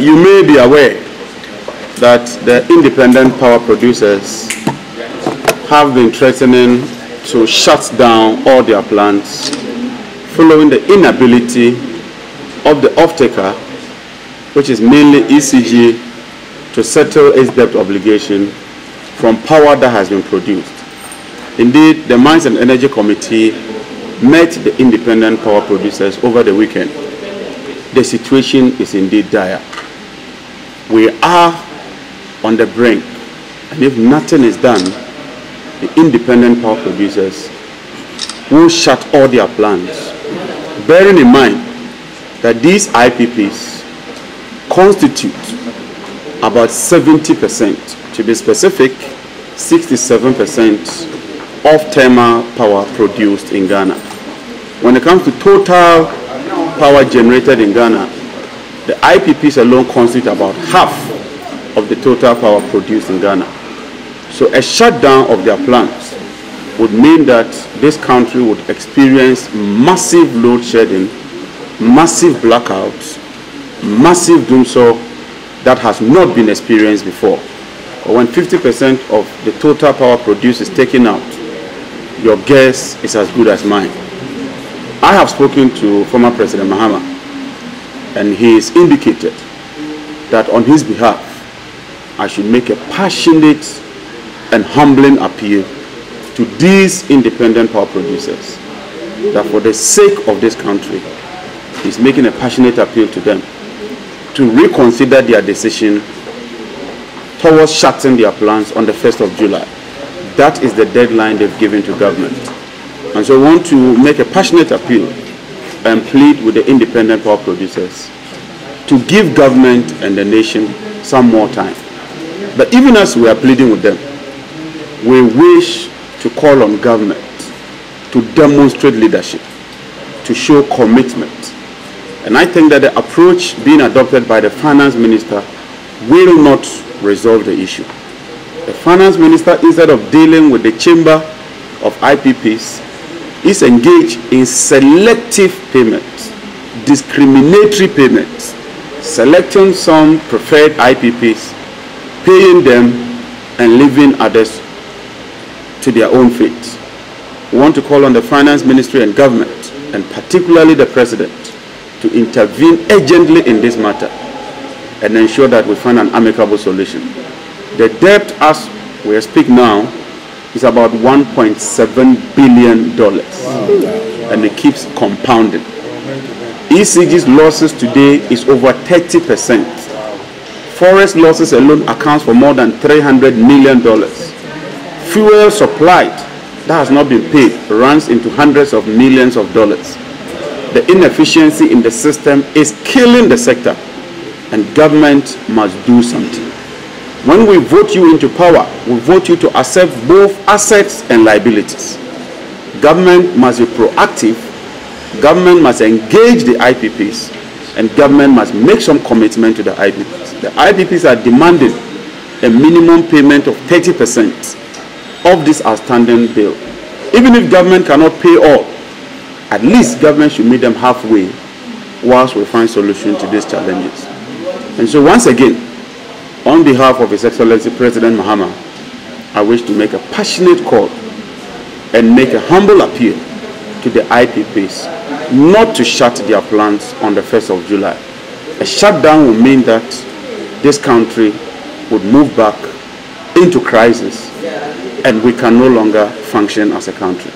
You may be aware that the independent power producers have been threatening to shut down all their plants following the inability of the off-taker, which is mainly ECG, to settle its debt obligation from power that has been produced. Indeed, the Mines and Energy Committee met the independent power producers over the weekend. The situation is indeed dire. We are on the brink, and if nothing is done, the independent power producers will shut all their plants, bearing in mind that these IPPs constitute about 70%, to be specific, 67% of thermal power produced in Ghana. When it comes to total power generated in Ghana, the IPPs alone constitute about half of the total power produced in Ghana. So a shutdown of their plants would mean that this country would experience massive load shedding, massive blackouts, massive doomsday that has not been experienced before. But when 50% of the total power produced is taken out, your guess is as good as mine. I have spoken to former President Mahama, and he has indicated that on his behalf, I should make a passionate and humbling appeal to these independent power producers, that for the sake of this country, he's making a passionate appeal to them to reconsider their decision towards shutting their plants on the 1st of July. That is the deadline they've given to government. And so I want to make a passionate appeal and plead with the independent power producers to give government and the nation some more time. But even as we are pleading with them, we wish to call on government to demonstrate leadership, to show commitment. And I think that the approach being adopted by the finance minister will not resolve the issue. The finance minister, instead of dealing with the chamber of IPPs, is engaged in selective payments, discriminatory payments, selecting some preferred IPPs, paying them, and leaving others to their own fate. We want to call on the finance ministry and government, and particularly the president, to intervene urgently in this matter and ensure that we find an amicable solution. The debt, as we speak now, is about $1.7 billion. Wow. And it keeps compounding. ECG's losses today is over 30%. Forest losses alone accounts for more than $300 million. Fuel supplied that has not been paid runs into hundreds of millions of dollars. The inefficiency in the system is killing the sector, and government must do something. When we vote you into power, we vote you to accept both assets and liabilities. Government must be proactive, government must engage the IPPs, and government must make some commitment to the IPPs. The IPPs are demanding a minimum payment of 30% of this outstanding bill. Even if government cannot pay all, at least government should meet them halfway whilst we find solution to these challenges. And so once again, on behalf of His Excellency President Mahama, I wish to make a passionate call and make a humble appeal to the IPPs not to shut their plants on the 1st of July. A shutdown will mean that this country would move back into crisis, and we can no longer function as a country.